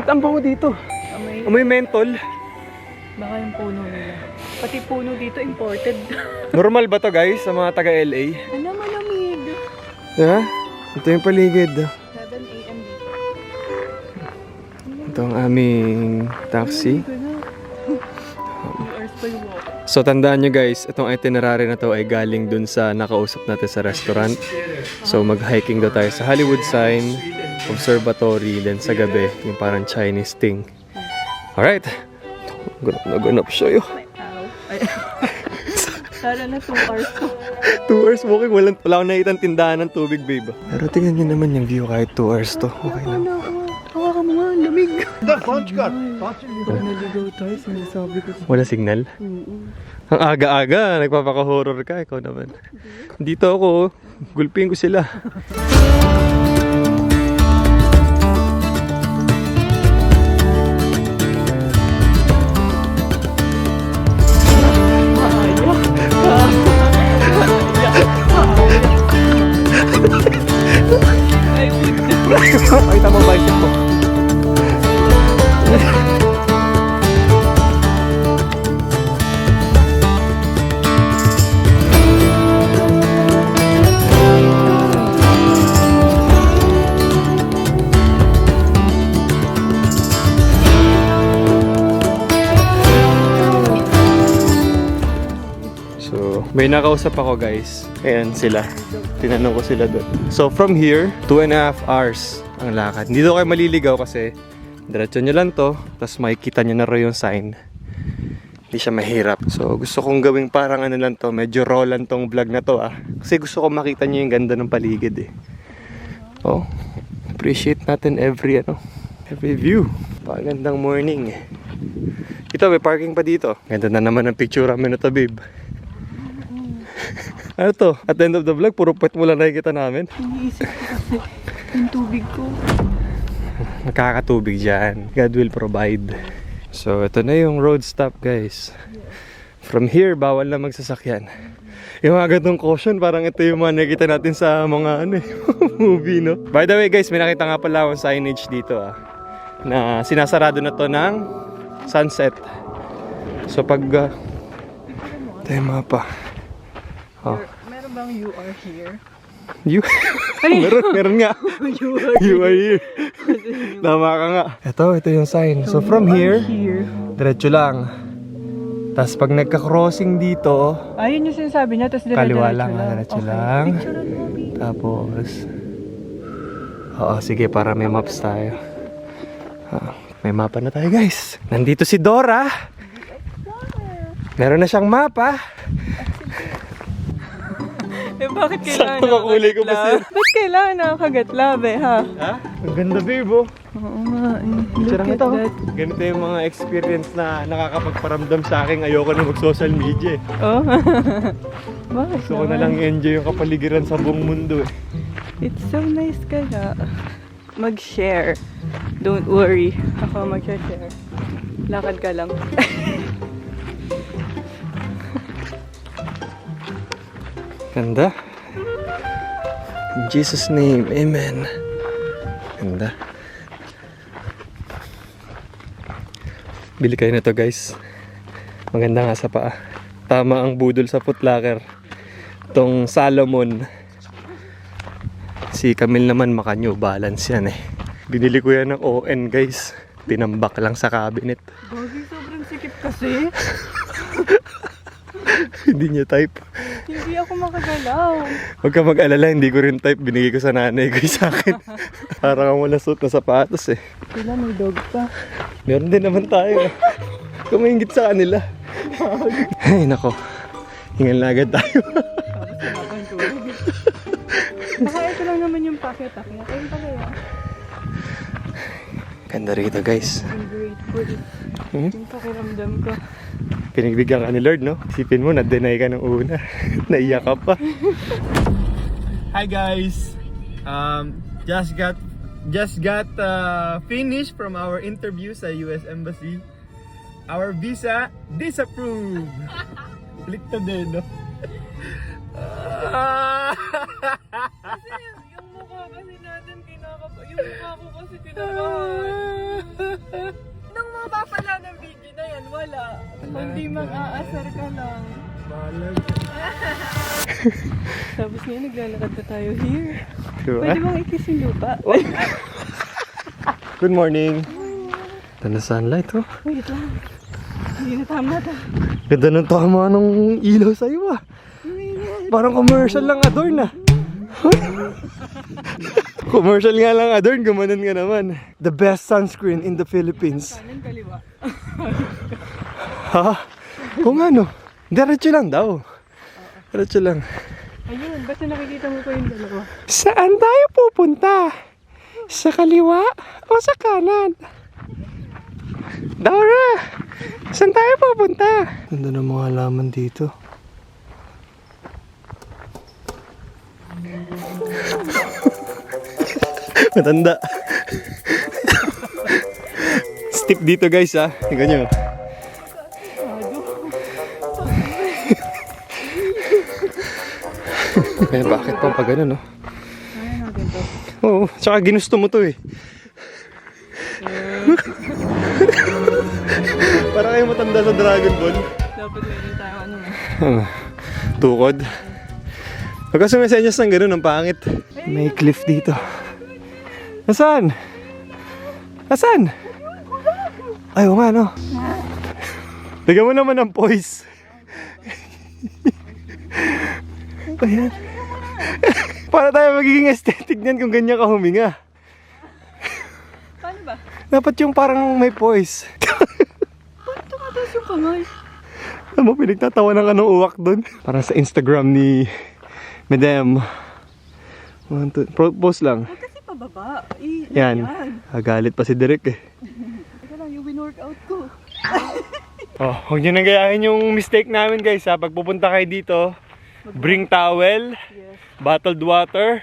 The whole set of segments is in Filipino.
Ba't ang bango dito? Amoy mentol. Baka yung puno nila. Pati puno dito imported. Normal ba to guys sa mga taga LA? Ano, malamig. Diba? Ito yung paligid. 7 AM dito. Ito ang aming taxi. 2 hours pa yung walk. So tandaan nyo guys, itong itinerary na to ay galing dun sa nakausap natin sa restaurant. So mag-hiking daw tayo sa Hollywood Sign, Observatory, then sa gabi, yung parang Chinese thing. Alright. Ganap siya yun. Ay. Sana na 2 hours ko. 2 hours walking, wala akong nakitang tindahan ng tubig, babe. Pero tingnan nyo naman yung view kahit 2 hours to. Okay lang. Hawakan mo nga, lamig. Naligaw tayo, sinasabi ko. Wala signal? Ang aga-aga, nagpapaka-horror ka, ikaw naman. Dito ako, gulping ko sila. Pakita mo bicep ko. So, may nakausap ako guys. Ayan sila. Tinanong ko sila doon. So, from here, 2.5 hours ang lakad. Hindi daw kayo maliligaw kasi diretso nyo lang to, tapos makikita nyo na rin yung sign. Hindi siya mahirap. So, gusto kong gawing parang ano lang to, medyo raw lang tong vlog na to Kasi gusto ko makita nyo yung ganda ng paligid Oh, appreciate natin every view. Pagandang morning Ito, may parking pa dito. Ganda na naman ang picture namin na to, babe. Ano to? At the end of the vlog, puro pet mo lang nakikita namin. Iniisip ko kasi yung tubig ko. Makakatubig dyan. God will provide. So, ito na yung road stop, guys. From here, bawal na magsasakyan. Yung mga ganitong caution, parang ito yung mga nakikita natin sa mga movie, no? By the way, guys, may nakita nga pala akong signage dito, na sinasarado na to ng sunset. So, pag... ito yung mapa. Oh. Meron bang you are here? You? meron nga. You are here. Tama ka nga. Ito yung sign. So from here, diretso lang. Tapos pag nagka-crossing dito, ayun yung sinasabi niya, tapos kaliwa lang, diretso lang. Picturean mo, babe. Tapos, sige, para may maps tayo. May mapa na tayo, guys. Nandito si Dora. Meron na siyang mapa. Bakit kailangan Sakto kakulay ko pa siya. Ba't kailangan nakakagatla, ha? Ha? Ang ganda, babe, oh. Oo nga, look Sarang at ito. that. Ganito yung mga experience na nakakapagparamdam sa akin. Ayoko na mag-social media. Oh? Bakit Gusto ko na lang enjoy yung kapaligiran sa buong mundo. It's so nice kaya. Mag-share. Don't worry. Ako mag-share. Lakad ka lang. Ganda. In Jesus' name, amen. Ganda. Bili kayo na to, guys. Maganda nga sa paa. Tama ang budol sa footlocker. Itong Salomon. Si Camille naman maka New Balance yan Binili ko yan ng ON, guys. Pinambak lang sa cabinet. Bagay, sobrang sikip kasi. Hindi niya type. Hindi ako makagalaw. Huwag ka mag-alala, hindi ko rin type. Binigay ko sa nanay ko sa akin. Parang kang wala suot na sapatos Sila may dog pa. Meron din naman tayo. Kumaingit sa kanila. Ay, nako. Hingal na agad tayo. Baka ito lang naman yung packet-packet. Ayun pa kaya. Ganda rito, guys. I'm grateful. Yung pakiramdam ko. Pinagbigyan ka ni Lord, no? Isipin mo, na-deny ka ng una. Naiyak ka pa. Hi, guys. Just got finished from our interview sa US Embassy. Our visa disapproved. Click to din, no? Kasi yung mukha kasi natin kinakapa. Yung mukha ko kasi kinakabahan. Nung mapapala ng video na yan, wala. Kundi mag-aasar ka lang. Balag. Tapos ngayon, naglalakad na tayo here. Diba? Pwede bang ikis yung lupa? Good morning. Ganda sunlight, oh. Wait lang. Hindi na tama ta. Ganda ng tama ng ilaw sa'yo, ah. Parang commercial lang adorn, ah. Commercial nga lang adorn, gumanon nga naman. The best sunscreen in the Philippines. Kanan, kaliwa. Ha? Kung ano? Diretso lang daw. Diretso lang. Ayun, basta nakikita mo pa yung dalawa. Saan tayo pupunta? Sa kaliwa o sa kanan? Dora! Saan tayo pupunta? Ganda ng mga halaman dito. Matanda. Steep dito guys ha. Tingnan nyo. Kaya bakit pa pag ganun no? Ayan natin to. Oo, tsaka ginusto mo to eh. Para kayo matanda sa Dragon Ball. Dapat meron tayo ano na. Tukod. Pagka sumisenyas ng ganun, ang pangit. May cliff dito. Nasaan? Nasaan? Ay, oo nga no. Tignan mo naman ang poise. Ayan. Para tayo magiging aesthetic niyan kung ganyan ka huminga. Paano ba? Dapat yung parang may poise. Paano tumataas yung kamay? Alam mo, pinagtatawanan ka ng uwak doon. Parang sa Instagram ni Madam. Post lang. Huwag kasi pababa. Yan. Galit pa si Derek eh. Ika lang, yung win-workout ko. Oh, huwag nyo nang gayahin yung mistake namin guys ha. Pag pupunta kayo dito, bring towel, Yes. bottled water.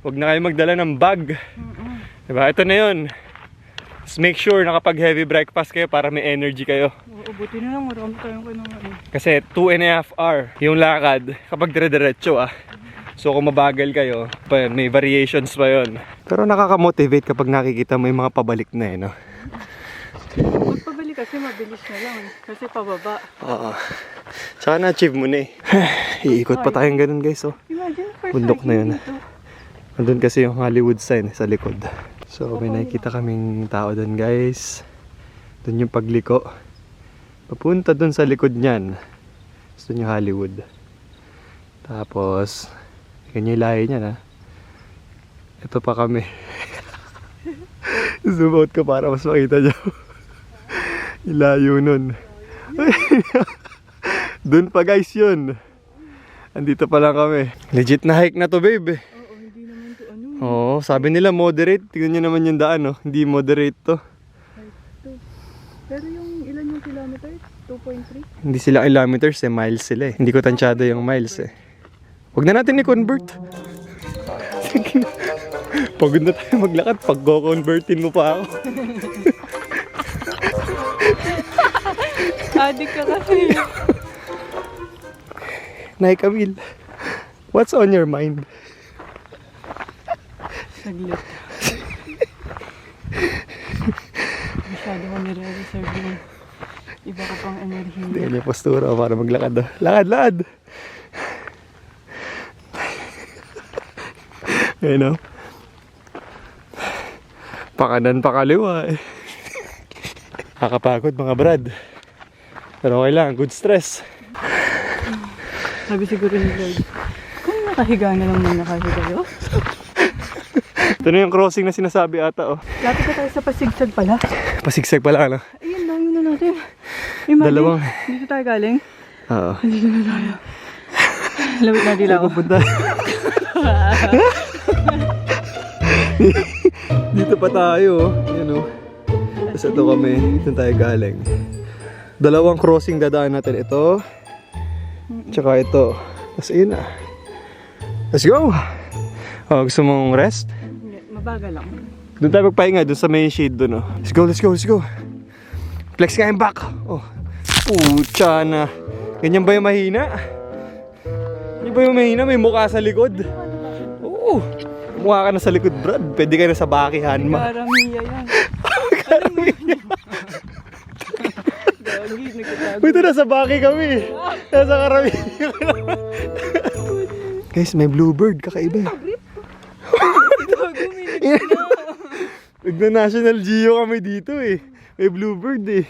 Huwag na kayo magdala ng bag. Diba? Ito na yun. Just make sure na kapag heavy breakfast kayo para may energy kayo. Oo, buti na lang. Marami tayong kailangan. Kasi 2.5 hour yung lakad kapag dire-diretso ah. So kung mabagal kayo, pa yun, may variations pa yun. Pero nakaka-motivate kapag nakikita mo yung mga pabalik na eh, no? Magpabalik kasi mabilis na lang. Kasi pababa. Oo. Tsaka na-achieve mo na eh. Iikot pa tayong ganun guys, oh. Imagine first Bundok na hiking yun. dito. Andun kasi yung Hollywood sign sa likod. So may nakikita kaming tao doon guys. Doon yung pagliko. Papunta doon sa likod niyan. Doon yung Hollywood. Tapos, ganyan yung lahi niyan ha. Ito pa kami. Zoom out ko para mas makita nyo. Ilayo nun. Doon pa guys yun. Andito pa lang kami. Legit na hike na to babe. Oo, hindi naman to ano. Oo, sabi nila moderate. Tingnan nyo naman yung daan, no? Hindi moderate to. Pero yung ilan yung kilometers? 2.3? Hindi sila kilometers eh, miles sila eh. Hindi ko tansyado yung miles eh. Huwag na natin i-convert. Pagod na tayo maglakad, pag-convertin mo pa ako. Adik ka kasi. Nay Camille, what's on your mind? Saglit. Masyado ko nire-reserve yung iba ko pang enerhiya. Hindi niya postura para maglakad. Oh. Lakad, lakad! Ayun o. Pakanan pa kaliwa eh. Nakakapagod mga brad. Pero okay lang, good stress. Sabi siguro ni Lord, kung nakahiga na lang na nakahiga yun. Ito na yung crossing na sinasabi ata oh. Lapit na tayo sa pasigsag pala. Pasigsag pala ano? Ayun, layo na natin. Imagine, Dalawang. dito tayo galing. Oo. Dito na tayo. Lawit na dila ko. Pupunta. Dito pa tayo oh. Yan oh. Tapos ito kami. Dito tayo galing. Dalawang crossing dadaan natin. Ito. Tsaka ito. Tapos ayun na. Let's go! Oh, gusto mong rest? Mabagal lang. Doon tayo magpahinga, doon sa may shade doon oh. Let's go, let's go, let's go. Flex nga yung back. Oh. Pucha na. Ganyan ba yung mahina? Ganyan ba yung mahina? May mukha sa likod. Oo. Mukha ka na sa likod, Brad. Pwede ka na sa bakihan ma. Karamiya yan. Gagi, nagtatago. Ito nasa Baki kami. Nasa Karamihan. Guys, may bluebird. Kakaiba. Gago, minit na. Nagna-National Geo kami dito eh. May bluebird eh.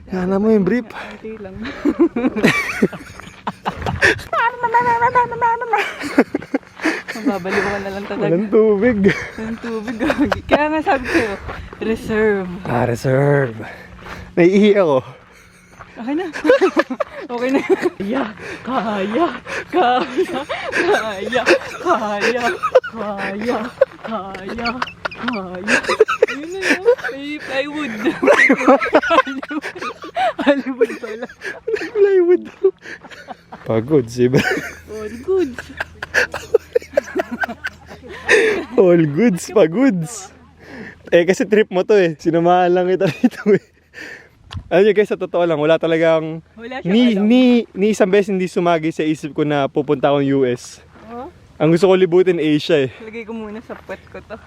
Kala mo yung brief. Konti lang. Mababaliw ka na lang talaga. Walang tubig. Walang tubig, gagi. Kaya nga sabi ko, reserve. Reserve. Naiihi ako. Okay na. Okay na. Kaya, kaya, kaya, kaya, kaya, kaya, kaya. Ayun na yun. May plywood. Hollywood pala. Plywood. Pagod, diba? All good. All goods, pagods. Eh kasi trip mo to eh. Sinamahan lang kita dito eh. Alam niyo guys, sa totoo lang, wala talagang Wala siyang ni isang beses hindi sumagi sa isip ko na pupunta akong US. Oh, Ang gusto ko libutin Asia eh. lagay ko muna sa puwet ko to.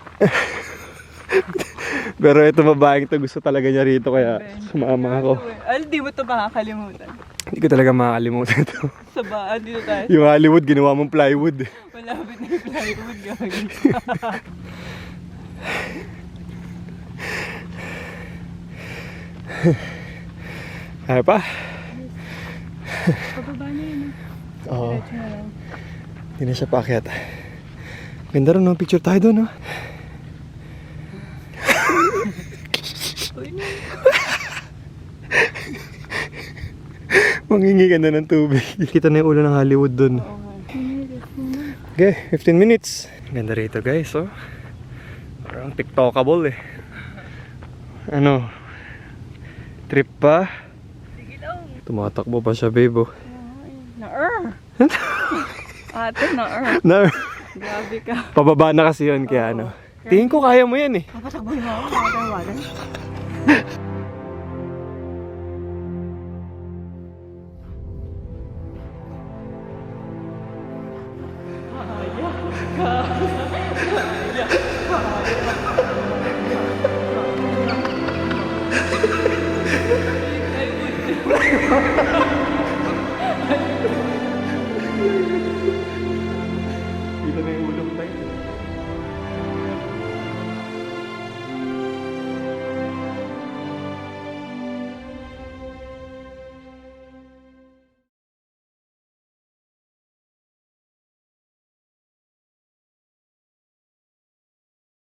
Pero ito babaeng to, gusto talaga niya rito kaya sumama ako. Al, di mo to makakalimutan. Hindi ko talaga makakalimutan ito. Sa baan dito tayo. Yung Hollywood, ginawa mong plywood. Malapit na yung plywood, gagi. Kaya pa? Pababa na yun. Oo. Diretso na lang. Hindi na siya paakyat. Ganda rin, no? Picture tayo doon, no? Uy, na. Mangingi ka na ng tubig. Kita na yung ulo ng Hollywood doon. Oo nga. Okay, 15 minutes. Ganda rito, guys, oh. Parang tiktokable, eh. Ano? Trip pa? Sige lang. Tumatakbo pa siya, babe, oh. Na-er. Ate, na-er. Na, Grabe ka. pababa na kasi yun, kaya ano. Tingin ko kaya mo yan, eh. Papatakbo na ako. Nakatawagan.